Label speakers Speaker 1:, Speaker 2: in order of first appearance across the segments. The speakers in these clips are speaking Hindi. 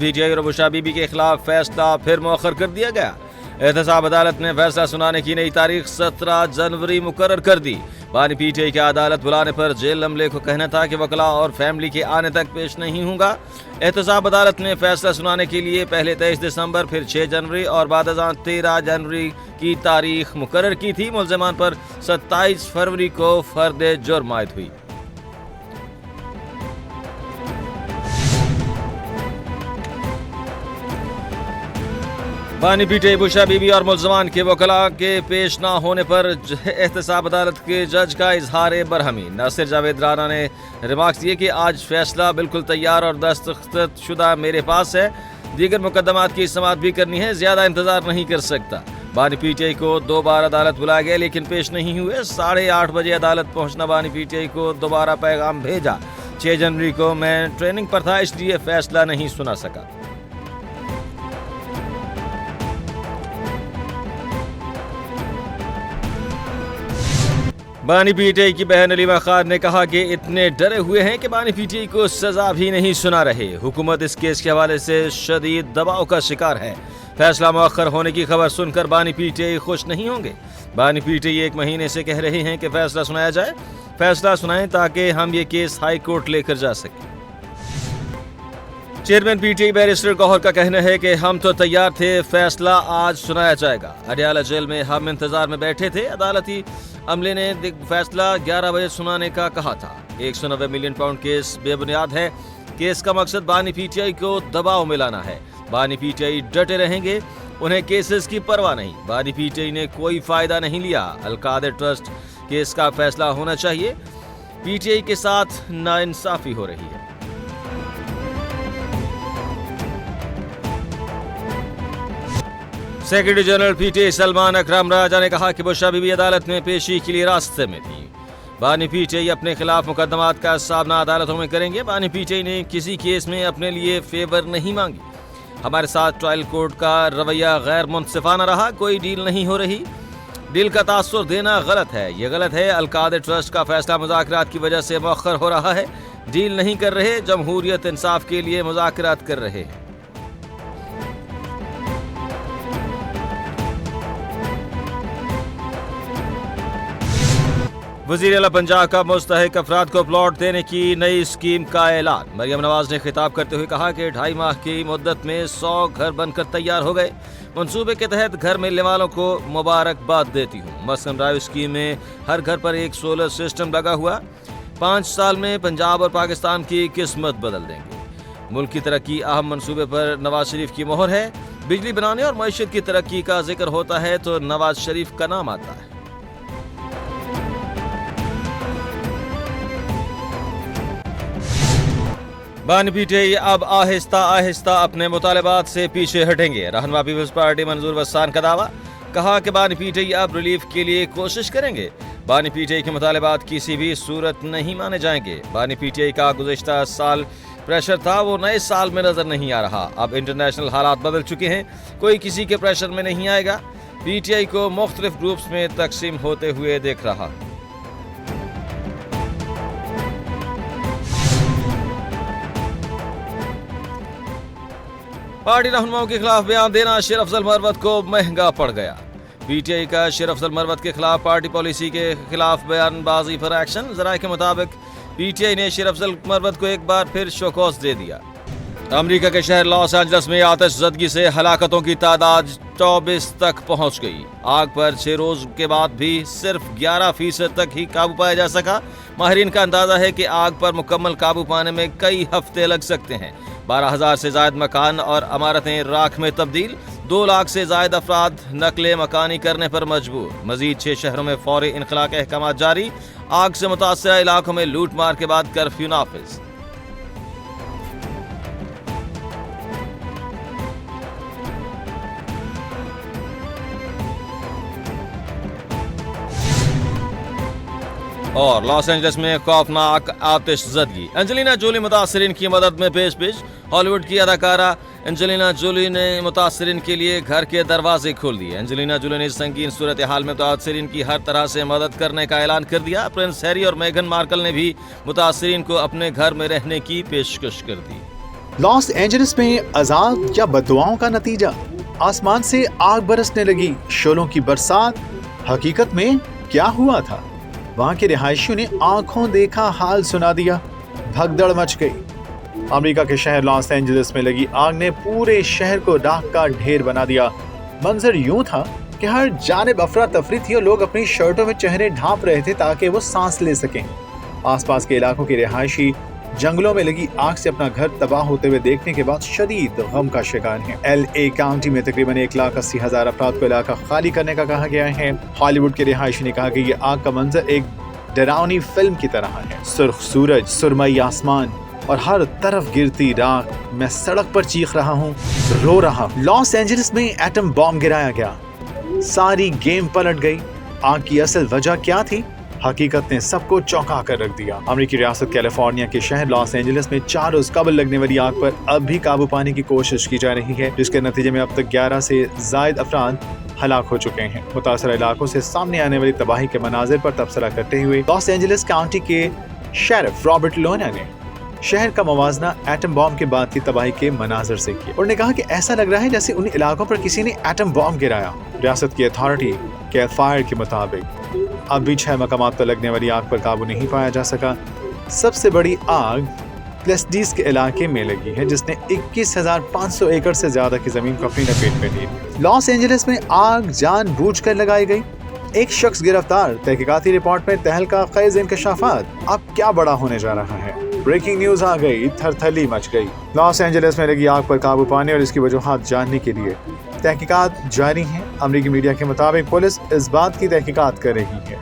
Speaker 1: पीटीआई और बुशरा बीबी के खिलाफ फैसला फिर मौखर कर दिया गया। एहतसाब अदालत ने फैसला सुनाने की नई तारीख 17 जनवरी मुकर्रर कर दी। बानी पीटीआई की अदालत बुलाने पर जेल अमले को कहना था कि वकला और फैमिली के आने तक पेश नहीं होगा। एहतसाब अदालत ने फैसला सुनाने के लिए पहले 23 दिसंबर फिर 6 जनवरी और बाद 13 जनवरी की तारीख मुकर्रर की थी। मुल्ज़िमान पर 27 फरवरी को फर्द जुर्म आयद हुई। बानी पीटीआई बुशरा बीबी और मुल्ज़मान के वकला के पेश न होने पर एहतसाब अदालत के जज का इजहार बरहमी। नासिर जावेद राना ने रिमार्क्स दिए कि आज फैसला बिल्कुल तैयार और दस्तखत शुदा मेरे पास है। दीगर मुकदमात की समाअत भी करनी है, ज्यादा इंतजार नहीं कर सकता। बानी पीटीआई को 2 बार अदालत बुलाया गया लेकिन पेश नहीं हुए। 8:30 बजे अदालत पहुंचना बानी पीटीआई को दोबारा पैगाम भेजा। 6 जनवरी को मैं ट्रेनिंग पर था, इसलिए फैसला नहीं सुना सका। बानी पीटीआई की बहन अलीमा खान ने कहा कि इतने डरे हुए हैं कि बानी पीटीआई को सजा भी नहीं सुना रहे। हुकूमत इस केस के हवाले से शदीद दबाव का शिकार है। फैसला मुअख्खर होने की खबर सुनकर बानी पीटीआई खुश नहीं होंगे। बानी पीटीआई 1 महीने से कह रहे हैं कि फैसला सुनाया जाए, फैसला सुनाएं ताकि हम ये केस हाई कोर्ट लेकर जा सकें। चेयरमैन पीटीआई बैरिस्टर गौहर का कहना है कि हम तो तैयार थे, फैसला आज सुनाया जाएगा। अडयाला जेल में हम इंतजार में बैठे थे। अदालती अमले ने फैसला 11 बजे सुनाने का कहा था। 190 मिलियन पाउंड केस बेबुनियाद है। केस का मकसद बानी पीटीआई को दबाव में लाना है। बानी पीटीआई डटे रहेंगे, उन्हें केसेस की परवाह नहीं। बानी पीटीआई ने कोई फायदा नहीं लिया। अलकादर ट्रस्ट केस का फैसला होना चाहिए। पीटीआई के साथ नाइंसाफी हो रही है। सेक्रेटरी जनरल पीटीआई सलमान अकरम राजा ने कहा कि बुशरा बीबी अदालत में पेशी के लिए रास्ते में थी। बानी पीटीआई अपने खिलाफ मुकदमात का सामना अदालतों में करेंगे। बानी पीटीआई ने किसी केस में अपने लिए फेवर नहीं मांगी। हमारे साथ ट्रायल कोर्ट का रवैया गैर मुनसिफाना रहा। कोई डील नहीं हो रही। डील का तासुर देना गलत है। ये गलत है। अलकादर ट्रस्ट का फैसला मुज़ाकरात की वजह से मौखर हो रहा है। डील नहीं कर रहे। जमहूरियत इंसाफ के लिए मुज़ाकरात कर रहे हैं। वज़ीर आला पंजाब का मुस्तहिक अफराद को प्लॉट देने की नई स्कीम का ऐलान। मरियम नवाज ने खिताब करते हुए कहा कि 2.5 माह की मुद्दत में 100 घर बनकर तैयार हो गए। मंसूबे के तहत घर मिलने वालों को मुबारकबाद देती हूँ। मस्कन ड्राइव स्कीम में हर घर पर एक सोलर सिस्टम लगा हुआ। 5 साल में पंजाब और पाकिस्तान की किस्मत बदल देंगे। मुल्क की तरक्की अहम मंसूबे पर नवाज शरीफ की मोहर है। बिजली बनाने और मईशत की तरक्की का जिक्र होता है तो नवाज शरीफ का नाम आता है। बानी पीटीआई अब आहिस्ता आहिस्ता अपने मुतालबात से पीछे हटेंगे। रहनुमा पीपल्स पार्टी मंजूर वस्तान का दावा। कहा कि बानी पीटीआई अब रिलीफ के लिए कोशिश करेंगे। बानी पीटीआई के मुतालबात किसी भी सूरत नहीं माने जाएंगे। बानी पीटीआई का गुज़िश्ता साल प्रेशर था, वो नए साल में नजर नहीं आ रहा। अब इंटरनेशनल हालात बदल चुके हैं, कोई किसी के प्रेशर में नहीं आएगा। पीटीआई को मुख्तलिफ ग्रुप्स में तकसीम होते हुए देख रहा। पार्टी रहनुमाओं के खिलाफ बयान देना शेर अफजल मरवत को महंगा पड़ गया। पीटीआई का शेर अफजल मरवत के खिलाफ पार्टी पॉलिसी के खिलाफ बयानबाजी पर एक्शन। जराये के मुताबिक पीटीआई ने शेर अफजल मरवत को एक बार फिर शोकॉज दे दिया। अमेरिका के शहर लॉस एंजल्स में आतिशज़दगी से हलाकतों की तादाद 24 तक पहुंच गई। आग पर 6 रोज के बाद भी सिर्फ 11% तक ही काबू पाया जा सका। माहिरीन का अंदाजा है कि आग पर मुकम्मल काबू पाने में कई हफ्ते लग सकते हैं। 12,000 से ज्यादा मकान और इमारतें राख में तब्दील। 2 लाख से ज्यादा अफराद नकले मकानी करने पर मजबूर। मजीद 6 शहरों में फौरी इनखला के अहकाम जारी। आग से मुतासरा इलाकों में लूट मार के बाद कर्फ्यू नाफिज। और लॉस एंजल्स में खौफनाक आतिशज़दगी। एंजेलिना जोली मुतासरीन की मदद में पेश। हॉलीवुड की अदाकारा एंजेलिना जोली ने मुतासरीन के लिए घर के दरवाजे खोल दिए। एंजेलिना जोली ने संगीन सूरत हाल में मुतासरीन की हर तरह से मदद करने का ऐलान कर दिया। प्रिंस हैरी और मेगन मार्कल ने भी मुतासरीन को अपने घर में रहने की पेशकश कर दी।
Speaker 2: लॉस एंजलिस में अजाब या बददुआओं का नतीजा, आसमान से आग बरसने लगी, शोलों की बरसात। हकीकत में क्या हुआ था? वहां के रिहायशियों ने आंखों देखा हाल सुना दिया। भगदड़ मच गई। अमेरिका के शहर लॉस एंजलिस में लगी आग ने पूरे शहर को राख का ढेर बना दिया। मंजर यूं था कि हर जानिब अफरा तफरी थी और लोग अपनी शर्टों में चेहरे ढांप रहे थे ताकि वो सांस ले सकें। आसपास के इलाकों के रिहायशी जंगलों में लगी आग से अपना घर तबाह होते हुए देखने के बाद शदीद गम का शिकार हैं। LA काउंटी में तकरीबन 1,80,000 अफराद को इलाका खाली करने का कहा गया है। हॉलीवुड के रिहायशी ने कहा कि ये आग का मंजर एक डरावनी फिल्म की तरह है। सुर्ख सूरज, सुरमई आसमान और हर तरफ गिरती राख। मैं सड़क पर चीख रहा हूँ, रो रहा हूँ। लॉस एंजलिस में एटम बॉम्ब गिराया गया, सारी गेम पलट गई। आग की असल वजह क्या थी? हकीकत ने सबको चौंका कर रख दिया। अमेरिकी रियासत कैलिफोर्निया के शहर लॉस एंजलिस में 4 रोज कबल लगने वाली आग पर अब भी काबू पाने की कोशिश की जा रही है, जिसके नतीजे में अब तक 11 से ज्यादा अफराद हलाक हो चुके हैं। मुतासर इलाकों से सामने आने वाली तबाही के मनाजिर पर तबसरा करते हुए लॉस एंजलिस काउंटी के शेरिफ रॉबर्ट लोना ने शहर का मवाजना एटम बॉम्ब के बाद की तबाही के मनाजिर से किया। उन्होंने कहा कि ऐसा लग रहा है जैसे उन इलाकों पर किसी ने एटम बॉम्ब गिराया। रियासत की अथॉरिटी कैल फायर के मुताबिक अब भी 6 मकामात पर लगने वाली आग पर काबू नहीं पाया जा सका। सबसे बड़ी आग प्लेस्डीज के इलाके में लगी है, जिसने 21,500 एकड़ से ज्यादा की जमीन को अपनी लपेट में ली। लॉस एंजलिस में आग जानबूझकर लगाई गई, एक शख्स गिरफ्तार। तहकीकाती रिपोर्ट में तहलका खेज इंकशाफात। अब क्या बड़ा होने जा रहा है? ब्रेकिंग न्यूज आ गई, थरथली मच गई। लॉस एंजलिस में लगी आग पर काबू पाने और इसकी वजूहात जानने के लिए तहकीकात जारी हैं। अमेरिकी मीडिया के मुताबिक पुलिस इस बात की तहकीकात कर रही है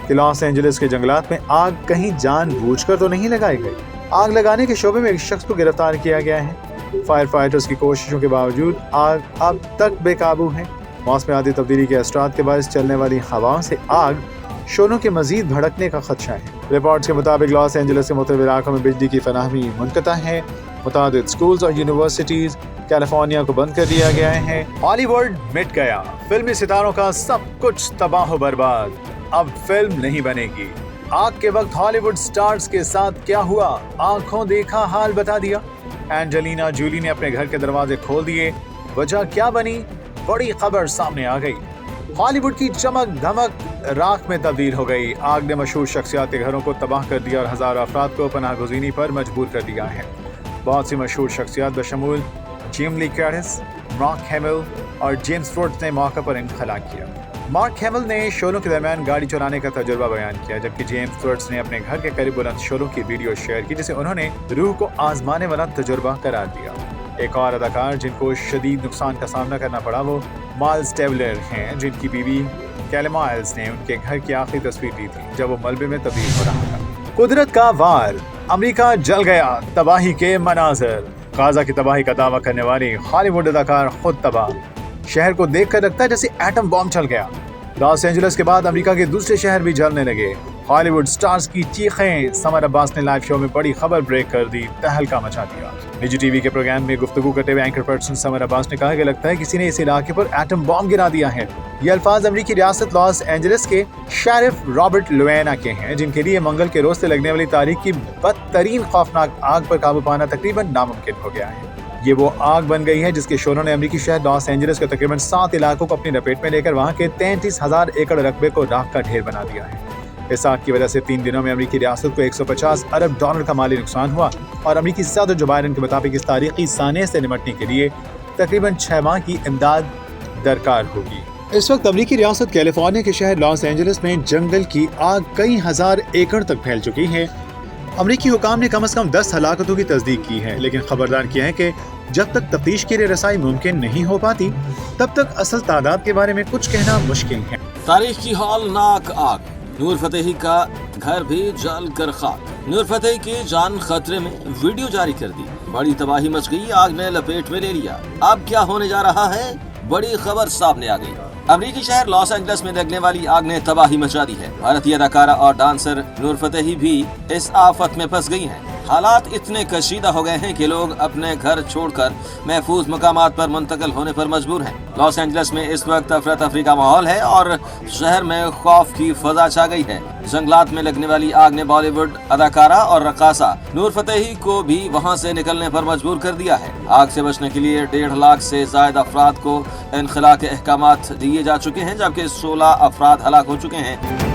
Speaker 2: कि लॉस एंजलिस के जंगलात में आग कहीं जानबूझकर तो नहीं लगाई गई। आग लगाने के शोबे में एक शख्स को गिरफ्तार किया गया है। फायर फाइटर्स की कोशिशों के बावजूद आग अब तक बेकाबू है। मौसमियाती तब्दीली के असरात के बायस चलने वाली हवाओं से आग शोलों के मजीद भड़कने का खदशा है। रिपोर्ट्स के मुताबिक लॉस एंजलिस के मुख्तलिफ इलाकों में बिजली की फराहमी मुनक़ता है। मुतादिद स्कूल्स और यूनिवर्सिटीज कैलिफोर्निया को बंद कर दिया गया है। हॉलीवुड मिट गया, फिल्मी सितारों का सब कुछ तबाह बर्बाद। अब फिल्म नहीं बनेगी। आग के वक्त हॉलीवुड स्टार्स के साथ क्या हुआ, आंखों देखा हाल बता दिया। एंजेलिना जूली ने अपने घर के दरवाजे खोल दिए। वजह क्या बनी? बड़ी खबर सामने आ गई। हॉलीवुड की चमक धमक राख में तब्दील हो गई। आग ने मशहूर शख्सियात के घरों को तबाह कर दिया और हजारों अफराद को पनाह गुज़ीनी पर मजबूर कर दिया है। बहुत सी मशहूर शख्सियात बशमूल जेमी ली कर्टिस, मार्क हैमिल और जेम्स फोर्ड ने मौके पर इनखला किया। मार्क हैमिल ने शोलों के दरमियान गाड़ी चलाने का तजुर्बा बयान किया, जबकि जेम्स फोर्ड ने अपने घर के करीब बुलंद शोलों की वीडियो शेयर की, जिसे उन्होंने रूह को आजमाने वाला तजुर्बा करार दिया। एक और अदाकार जिनको शदीद नुकसान का सामना करना पड़ा वो माइल्स टेलर हैं, जिनकी बीवी कैली माइल्स ने उनके घर की आखिरी तस्वीर ली थी जब वो मलबे में तब्दील हो रहा था। कुदरत का वार, अमेरिका जल गया, तबाही के मनाजर। गाजा की तबाही का दावा करने वाली हॉलीवुड अदाकार खुद तबाह। शहर को देखकर लगता है जैसे एटम बॉम्ब चल गया। लॉस एंजलिस के बाद अमेरिका के दूसरे शहर भी जलने लगे। हॉलीवुड स्टार्स की चीखें। समर अब्बास ने लाइव शो में बड़ी खबर ब्रेक कर दी, तहलका मचा दिया। निजी टीवी के प्रोग्राम में गुफ्तगू करते हुए एंकर पर्सन समर अब्बास ने कहा कि लगता है किसी ने इस इलाके पर एटम बॉम्ब गिरा दिया है। ये अल्फाज अमेरिकी रियासत लॉस एंजलिस के शेरिफ रॉबर्ट लोना के हैं, जिनके लिए मंगल के रोज से लगने वाली तारीख की बदतरीन खौफनाक आग पर काबू पाना तकरीबन नामुमकिन हो गया है। ये वो आग बन गई है जिसके शोलों ने अमेरिकी शहर लॉस एंजलिस के तकरीबन 7 इलाकों को अपनी लपेट में लेकर वहां के 33,000 एकड़ रकबे को राख का ढेर बना दिया है। इस आग की वजह से 3 दिनों में अमेरिकी रियासत को $150 अरब का माली नुकसान हुआ और अमेरिकी सदर जो बाइडेन के मुताबिक इस तारीखी साने से निपटने के लिए तकरीबन 6 माह की इमदाद दरकार होगी। इस वक्त अमेरिकी रियासत कैलिफोर्निया के शहर लॉस एंजलिस में जंगल की आग कई हजार एकड़ तक फैल चुकी है। अमेरिकी हुकाम ने कम से कम 10 हलाकतों की तस्दीक की है, लेकिन खबरदार किया है कि जब तक तफ्तीश के लिए रसाई मुमकिन नहीं हो पाती तब तक असल तादाद के बारे में कुछ कहना मुश्किल है।
Speaker 1: तारीख की हौलनाक आग, नूर फतेही का घर भी जल कर खाक। नूर फतेही की जान खतरे में, वीडियो जारी कर दी। बड़ी तबाही मच गई, आग ने लपेट में ले लिया। अब क्या होने जा रहा है? बड़ी खबर सामने आ गई। अमेरिकी शहर लॉस एंजलिस में लगने वाली आग ने तबाही मचा दी है। भारतीय अदाकारा और डांसर नूर फतेही भी इस आफत में फंस गई हैं। हालात इतने कशीदा हो गए हैं कि लोग अपने घर छोड़कर महफूज मकामात पर मुंतकिल होने पर मजबूर हैं। लॉस एंजलिस में इस वक्त अफरा तफरी का माहौल है और शहर में खौफ की फजा छा गई है। जंगलात में लगने वाली आग ने बॉलीवुड अदाकारा और रक्कासा नूर फतेही को भी वहां से निकलने पर मजबूर कर दिया है। आग से बचने के लिए 1.5 लाख से ज्यादा अफराद को इनखला के अहकामात दिए जा चुके हैं, जबकि 16 अफराद हलाक हो चुके हैं।